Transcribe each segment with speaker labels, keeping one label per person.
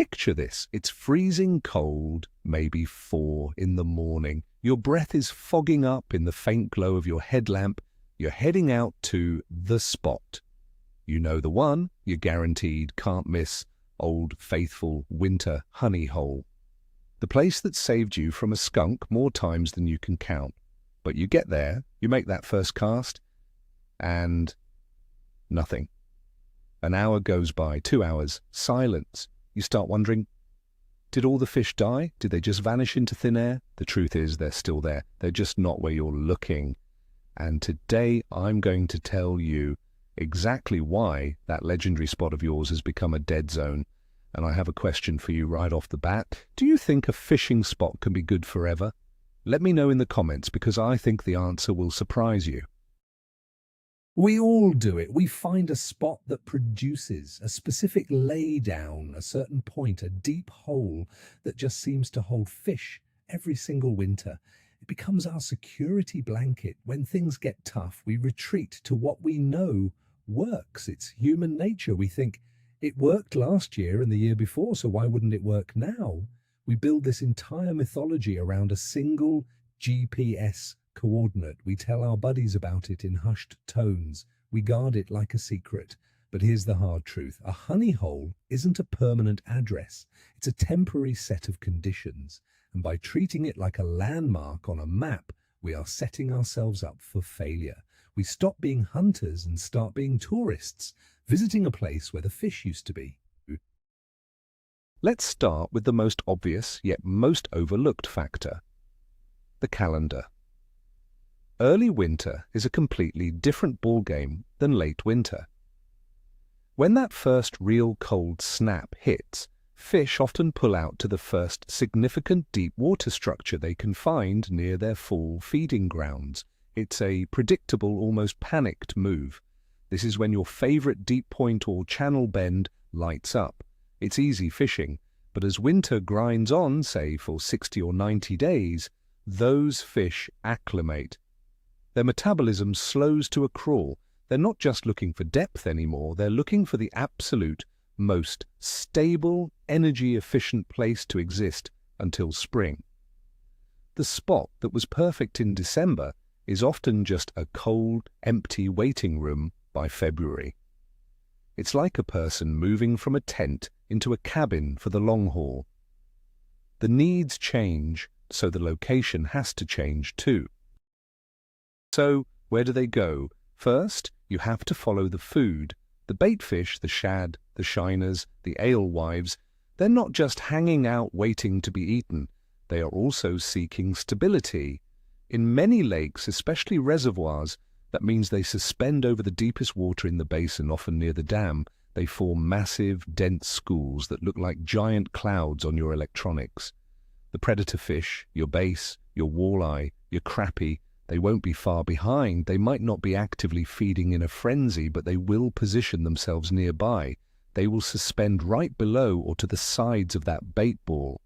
Speaker 1: picture this. It's freezing cold, maybe 4 in the morning. Your breath is fogging up in the faint glow of your headlamp. You're heading out to the spot. You know the one, you're guaranteed, can't miss, old faithful winter honey hole. The place that saved you from a skunk more times than you can count. But you get there, you make that first cast, and nothing. An hour goes by, 2 hours, silence. You start wondering, did all the fish die? Did they just vanish into thin air? The truth is they're still there. They're just not where you're looking. And today I'm going to tell you exactly why that legendary spot of yours has become a dead zone. And I have a question for you right off the bat. Do you think a fishing spot can be good forever? Let me know in the comments, because I think the answer will surprise you. We all do it. We find a spot that produces a specific laydown, a certain point, a deep hole that just seems to hold fish every single winter. It becomes our security blanket. When things get tough, we retreat to what we know works. It's human nature. We think it worked last year and the year before, so why wouldn't it work now? We build this entire mythology around a single GPS coordinate. We tell our buddies about it in hushed tones. We guard it like a secret. But here's the hard truth. A honey hole isn't a permanent address. It's a temporary set of conditions. And by treating it like a landmark on a map, we are setting ourselves up for failure. We stop being hunters and start being tourists, visiting a place where the fish used to be. Let's start with the most obvious yet most overlooked factor: the calendar. Early winter is a completely different ballgame than late winter. When that first real cold snap hits, fish often pull out to the first significant deep water structure they can find near their fall feeding grounds. It's a predictable, almost panicked move. This is when your favorite deep point or channel bend lights up. It's easy fishing, but as winter grinds on, say for 60 or 90 days, those fish acclimate. Their metabolism slows to a crawl. They're not just looking for depth anymore, they're looking for the absolute most stable, energy-efficient place to exist until spring. The spot that was perfect in December is often just a cold, empty waiting room by February. It's like a person moving from a tent into a cabin for the long haul. The needs change, so the location has to change too. So, where do they go? First, you have to follow the food. The baitfish, the shad, the shiners, the alewives, they're not just hanging out waiting to be eaten. They are also seeking stability. In many lakes, especially reservoirs, that means they suspend over the deepest water in the basin, often near the dam. They form massive, dense schools that look like giant clouds on your electronics. The predator fish, your bass, your walleye, your crappie, they won't be far behind. They might not be actively feeding in a frenzy, but they will position themselves nearby. They will suspend right below or to the sides of that bait ball.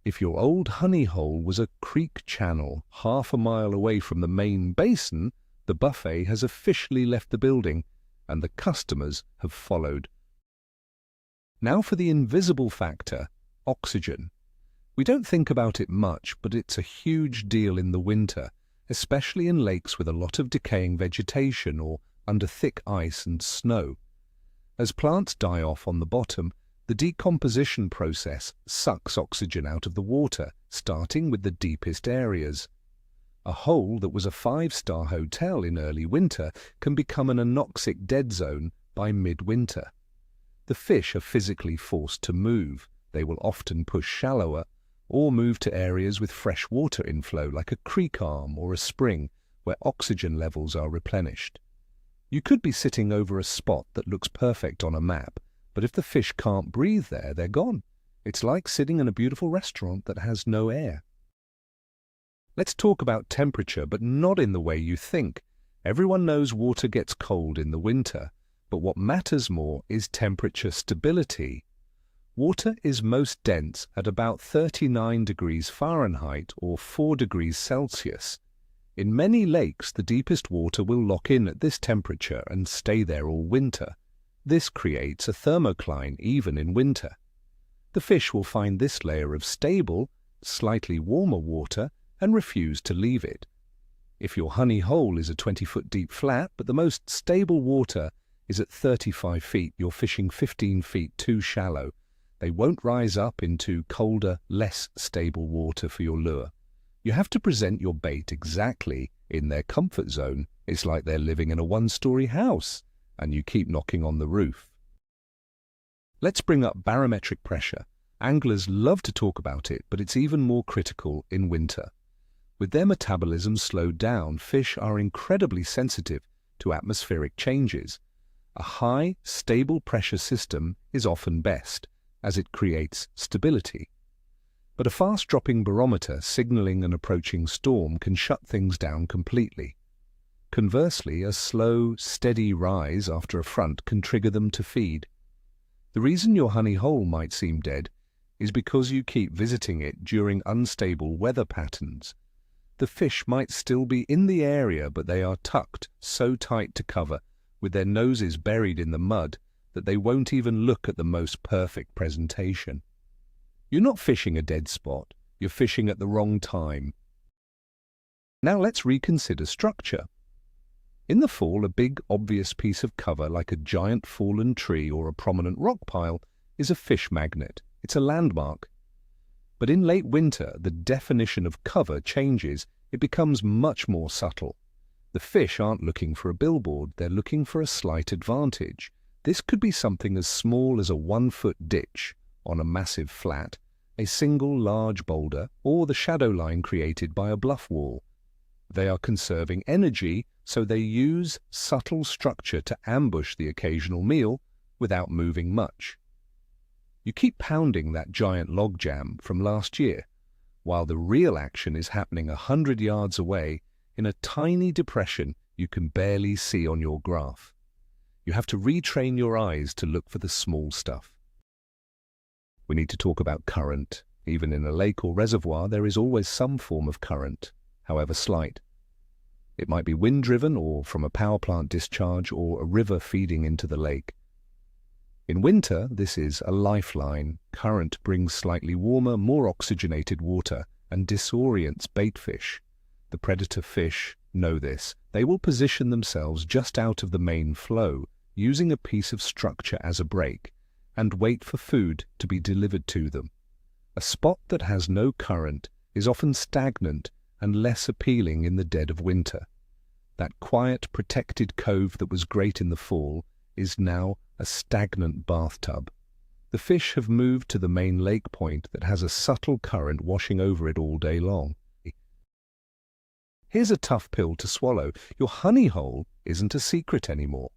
Speaker 1: If your old honey hole was a creek channel half a mile away from the main basin, the buffet has officially left the building, and the customers have followed. Now for the invisible factor, oxygen. We don't think about it much, but it's a huge deal in the winter, especially in lakes with a lot of decaying vegetation or under thick ice and snow. As plants die off on the bottom, the decomposition process sucks oxygen out of the water, starting with the deepest areas. A hole that was a 5-star hotel in early winter can become an anoxic dead zone by mid-winter. The fish are physically forced to move. They will often push shallower or move to areas with fresh water inflow like a creek arm or a spring where oxygen levels are replenished. You could be sitting over a spot that looks perfect on a map, but if the fish can't breathe there, they're gone. It's like sitting in a beautiful restaurant that has no air. Let's talk about temperature, but not in the way you think. Everyone knows water gets cold in the winter, but what matters more is temperature stability. Water is most dense at about 39 degrees Fahrenheit or 4 degrees Celsius. In many lakes, the deepest water will lock in at this temperature and stay there all winter. This creates a thermocline even in winter. The fish will find this layer of stable, slightly warmer water and refuse to leave it. If your honey hole is a 20-foot deep flat, but the most stable water is at 35 feet, you're fishing 15 feet too shallow. They won't rise up into colder, less stable water for your lure. You have to present your bait exactly in their comfort zone. It's like they're living in a one-story house, and you keep knocking on the roof. Let's bring up barometric pressure. Anglers love to talk about it, but it's even more critical in winter. With their metabolism slowed down, fish are incredibly sensitive to atmospheric changes. A high, stable pressure system is often best, as it creates stability. But a fast-dropping barometer signaling an approaching storm can shut things down completely. Conversely, a slow, steady rise after a front can trigger them to feed. The reason your honey hole might seem dead is because you keep visiting it during unstable weather patterns. The fish might still be in the area, but they are tucked so tight to cover, with their noses buried in the mud, that they won't even look at the most perfect presentation. You're not fishing a dead spot, you're fishing at the wrong time. Now let's reconsider structure. In the fall, a big, obvious piece of cover like a giant fallen tree or a prominent rock pile is a fish magnet. It's a landmark. But in late winter, the definition of cover changes. It becomes much more subtle. The fish aren't looking for a billboard, they're looking for a slight advantage. This could be something as small as a 1-foot ditch on a massive flat, a single large boulder, or the shadow line created by a bluff wall. They are conserving energy, so they use subtle structure to ambush the occasional meal without moving much. You keep pounding that giant logjam from last year, while the real action is happening 100 yards away in a tiny depression you can barely see on your graph. You have to retrain your eyes to look for the small stuff. We need to talk about current. Even in a lake or reservoir, there is always some form of current, however slight. It might be wind-driven or from a power plant discharge or a river feeding into the lake. In winter, this is a lifeline. Current brings slightly warmer, more oxygenated water and disorients baitfish. The predator fish know this. They will position themselves just out of the main flow, using a piece of structure as a break, and wait for food to be delivered to them. A spot that has no current is often stagnant and less appealing in the dead of winter. That quiet, protected cove that was great in the fall is now a stagnant bathtub. The fish have moved to the main lake point that has a subtle current washing over it all day long. Here's a tough pill to swallow. Your honey hole isn't a secret anymore.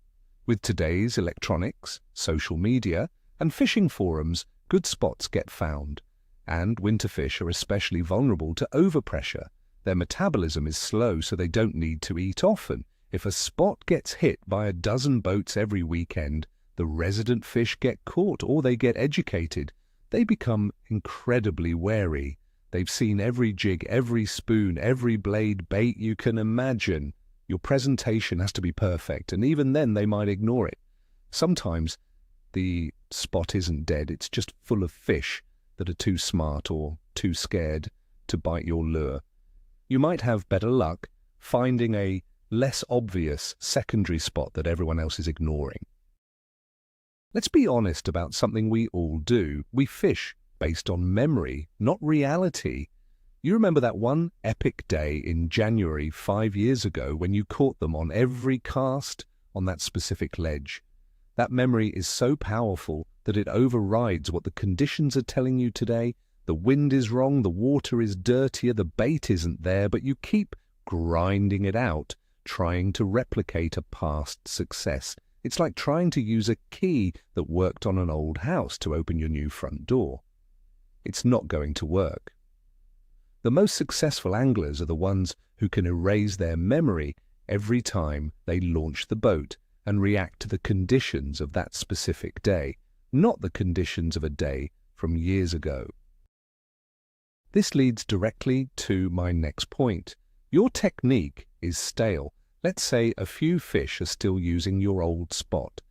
Speaker 1: With today's electronics, social media, and fishing forums, good spots get found. And winter fish are especially vulnerable to overpressure. Their metabolism is slow, so they don't need to eat often. If a spot gets hit by a dozen boats every weekend, the resident fish get caught or they get educated. They become incredibly wary. They've seen every jig, every spoon, every blade bait you can imagine. Your presentation has to be perfect, and even then they might ignore it. Sometimes the spot isn't dead, it's just full of fish that are too smart or too scared to bite your lure. You might have better luck finding a less obvious secondary spot that everyone else is ignoring. Let's be honest about something we all do. We fish based on memory, not reality. You remember that one epic day in January 5 years ago when you caught them on every cast on that specific ledge. That memory is so powerful that it overrides what the conditions are telling you today. The wind is wrong, the water is dirtier, the bait isn't there, but you keep grinding it out, trying to replicate a past success. It's like trying to use a key that worked on an old house to open your new front door. It's not going to work. The most successful anglers are the ones who can erase their memory every time they launch the boat and react to the conditions of that specific day, not the conditions of a day from years ago. This leads directly to my next point. Your technique is stale. Let's say a few fish are still using your old spot,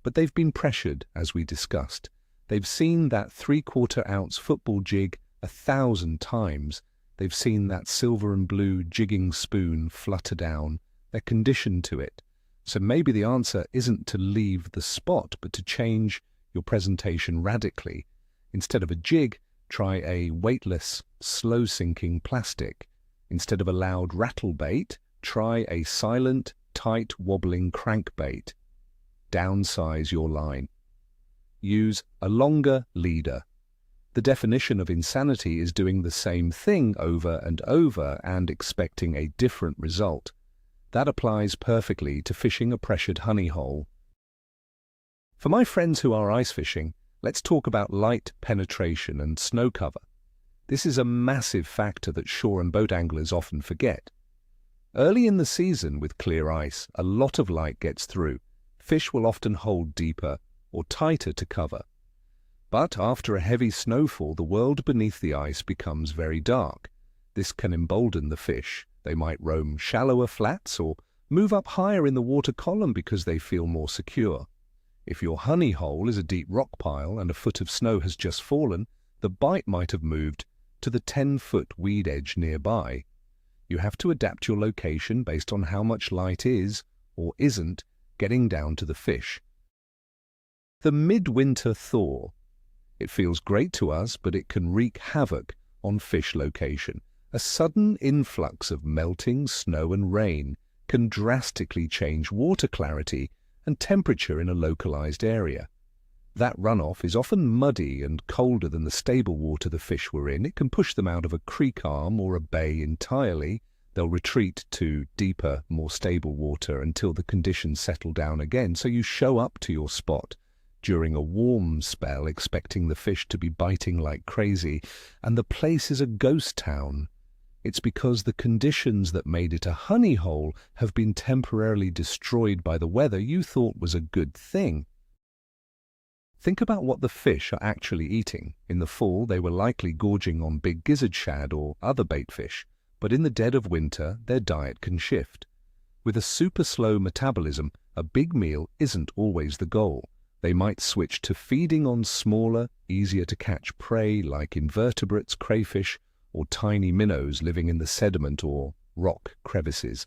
Speaker 1: but they've been pressured, as we discussed. They've seen that 3/4 ounce football jig 1,000 times. They've seen that silver and blue jigging spoon flutter down. They're conditioned to it. So maybe the answer isn't to leave the spot, but to change your presentation radically. Instead of a jig, try a weightless, slow-sinking plastic. Instead of a loud rattle bait, try a silent, tight, wobbling crankbait. Downsize your line. Use a longer leader. The definition of insanity is doing the same thing over and over and expecting a different result. That applies perfectly to fishing a pressured honey hole. For my friends who are ice fishing, let's talk about light penetration and snow cover. This is a massive factor that shore and boat anglers often forget. Early in the season with clear ice, a lot of light gets through. Fish will often hold deeper or tighter to cover. But after a heavy snowfall, the world beneath the ice becomes very dark. This can embolden the fish. They might roam shallower flats or move up higher in the water column because they feel more secure. If your honey hole is a deep rock pile and a foot of snow has just fallen, the bite might have moved to the 10-foot weed edge nearby. You have to adapt your location based on how much light is, or isn't, getting down to the fish. The midwinter thaw. It feels great to us, but it can wreak havoc on fish location. A sudden influx of melting snow and rain can drastically change water clarity and temperature in a localized area. That runoff is often muddy and colder than the stable water the fish were in. It can push them out of a creek arm or a bay entirely. They'll retreat to deeper, more stable water until the conditions settle down again. So you show up to your spot during a warm spell expecting the fish to be biting like crazy, and the place is a ghost town. It's because the conditions that made it a honey hole have been temporarily destroyed by the weather you thought was a good thing. Think about what the fish are actually eating. In the fall, they were likely gorging on big gizzard shad or other baitfish, but in the dead of winter, their diet can shift. With a super slow metabolism, a big meal isn't always the goal. They might switch to feeding on smaller, easier-to-catch prey like invertebrates, crayfish, or tiny minnows living in the sediment or rock crevices.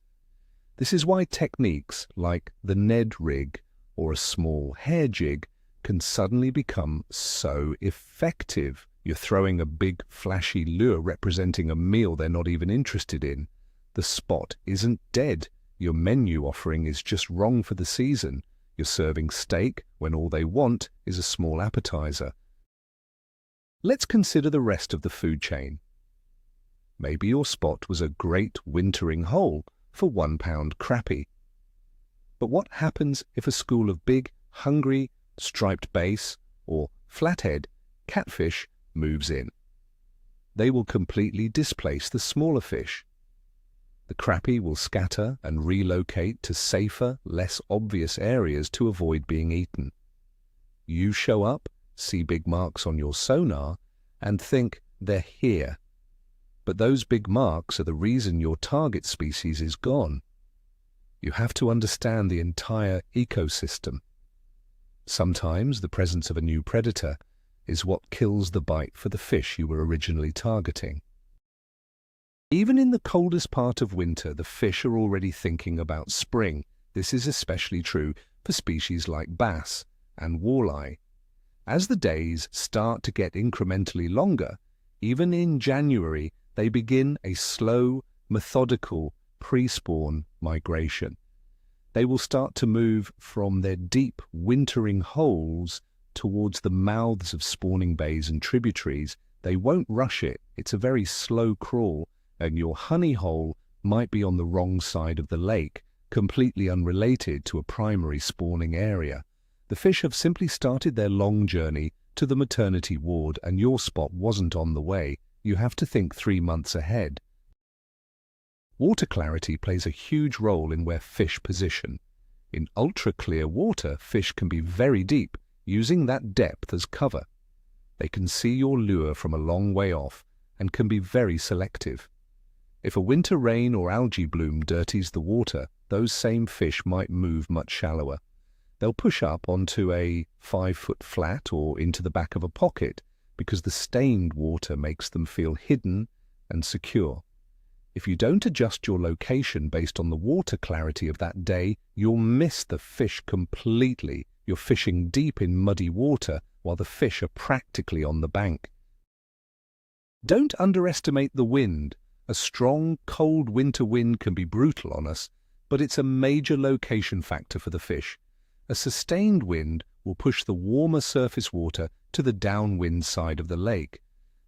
Speaker 1: This is why techniques like the Ned rig or a small hair jig can suddenly become so effective. You're throwing a big, flashy lure representing a meal they're not even interested in. The spot isn't dead. Your menu offering is just wrong for the season. You're serving steak when all they want is a small appetizer. Let's consider the rest of the food chain. Maybe your spot was a great wintering hole for 1 pound crappie. But what happens if a school of big, hungry, striped bass or flathead catfish moves in? They will completely displace the smaller fish. The crappie will scatter and relocate to safer, less obvious areas to avoid being eaten. You show up, see big marks on your sonar, and think they're here. But those big marks are the reason your target species is gone. You have to understand the entire ecosystem. Sometimes the presence of a new predator is what kills the bite for the fish you were originally targeting. Even in the coldest part of winter, the fish are already thinking about spring. This is especially true for species like bass and walleye. As the days start to get incrementally longer, even in January, they begin a slow, methodical pre-spawn migration. They will start to move from their deep wintering holes towards the mouths of spawning bays and tributaries. They won't rush it. It's a very slow crawl, and your honey hole might be on the wrong side of the lake, completely unrelated to a primary spawning area. The fish have simply started their long journey to the maternity ward, and your spot wasn't on the way. You have to think 3 months ahead. Water clarity plays a huge role in where fish position. In ultra-clear water, fish can be very deep, using that depth as cover. They can see your lure from a long way off and can be very selective. If a winter rain or algae bloom dirties the water, those same fish might move much shallower. They'll push up onto a 5-foot flat or into the back of a pocket because the stained water makes them feel hidden and secure. If you don't adjust your location based on the water clarity of that day, you'll miss the fish completely. You're fishing deep in muddy water while the fish are practically on the bank. Don't underestimate the wind. A strong, cold winter wind can be brutal on us, but it's a major location factor for the fish. A sustained wind will push the warmer surface water to the downwind side of the lake.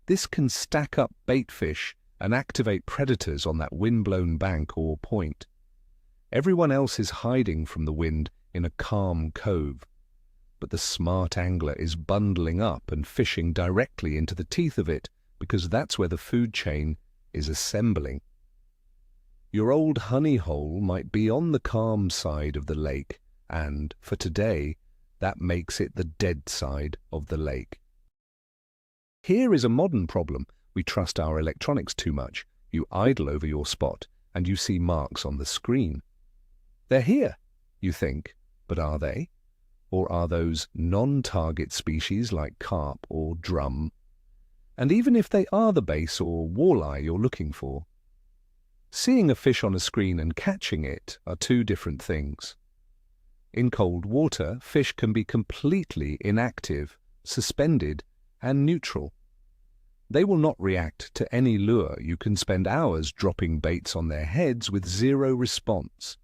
Speaker 1: This can stack up baitfish and activate predators on that wind-blown bank or point. Everyone else is hiding from the wind in a calm cove, but the smart angler is bundling up and fishing directly into the teeth of it because that's where the food chain is assembling. Your old honey hole might be on the calm side of the lake, and, for today, that makes it the dead side of the lake. Here is a modern problem. We trust our electronics too much. You idle over your spot, and you see marks on the screen. They're here, you think, but are they? Or are those non-target species like carp or drum? And even if they are the bass or walleye you're looking for, seeing a fish on a screen and catching it are two different things. In cold water, fish can be completely inactive, suspended, and neutral. They will not react to any lure. You can spend hours dropping baits on their heads with zero response.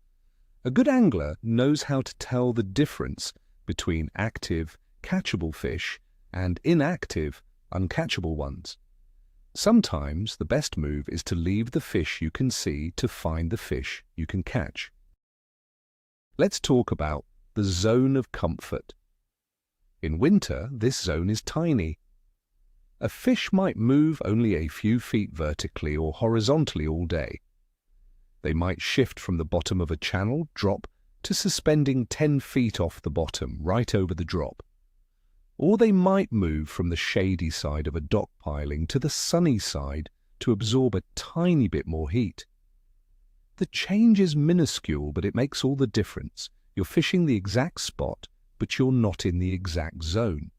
Speaker 1: A good angler knows how to tell the difference between active, catchable fish and inactive, uncatchable ones. Sometimes the best move is to leave the fish you can see to find the fish you can catch. Let's talk about the zone of comfort. In winter, this zone is tiny. A fish might move only a few feet vertically or horizontally all day. They might shift from the bottom of a channel drop to suspending 10 feet off the bottom, right over the drop. Or they might move from the shady side of a dock piling to the sunny side to absorb a tiny bit more heat. The change is minuscule, but it makes all the difference. You're fishing the exact spot, but you're not in the exact zone.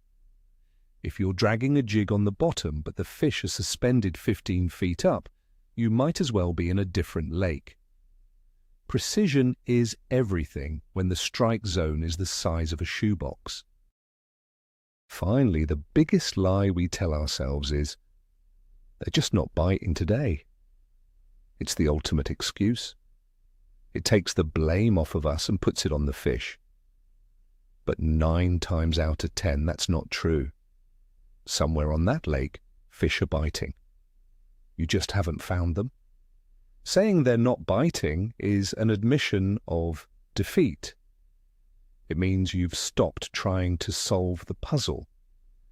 Speaker 1: If you're dragging a jig on the bottom, but the fish are suspended 15 feet up, you might as well be in a different lake. Precision is everything when the strike zone is the size of a shoebox. Finally, the biggest lie we tell ourselves is, they're just not biting today. It's the ultimate excuse. It takes the blame off of us and puts it on the fish. But 9 times out of 10, that's not true. Somewhere on that lake, fish are biting. You just haven't found them. Saying they're not biting is an admission of defeat. It means you've stopped trying to solve the puzzle.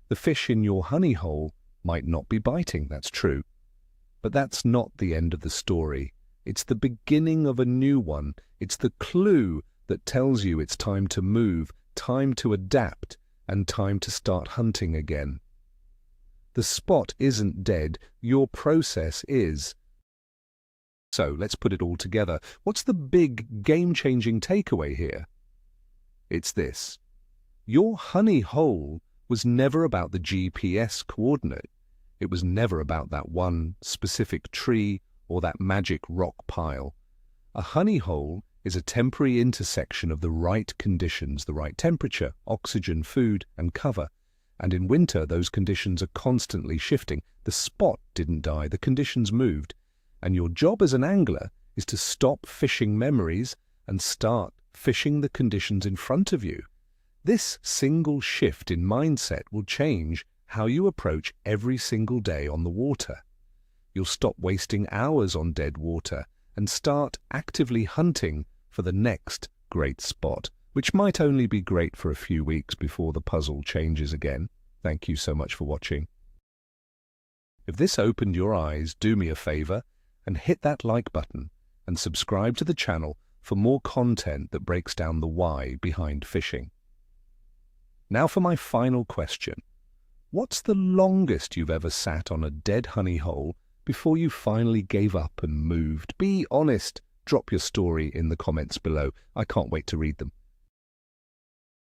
Speaker 1: The fish in your honey hole might not be biting, that's true. But that's not the end of the story. It's the beginning of a new one. It's the clue that tells you it's time to move, time to adapt, and time to start hunting again. The spot isn't dead, your process is. So let's put it all together. What's the big, game-changing takeaway here? It's this. Your honey hole was never about the GPS coordinate. It was never about that one specific tree or that magic rock pile. A honey hole is a temporary intersection of the right conditions, the right temperature, oxygen, food, and cover. And in winter, those conditions are constantly shifting. The spot didn't die, the conditions moved. And your job as an angler is to stop fishing memories and start fishing the conditions in front of you. This single shift in mindset will change how you approach every single day on the water. You'll stop wasting hours on dead water and start actively hunting for the next great spot, which might only be great for a few weeks before the puzzle changes again. Thank you so much for watching. If this opened your eyes, do me a favor and hit that like button and subscribe to the channel for more content that breaks down the why behind fishing. Now for my final question. What's the longest you've ever sat on a dead honey hole before you finally gave up and moved? Be honest. Drop your story in the comments below. I can't wait to read them.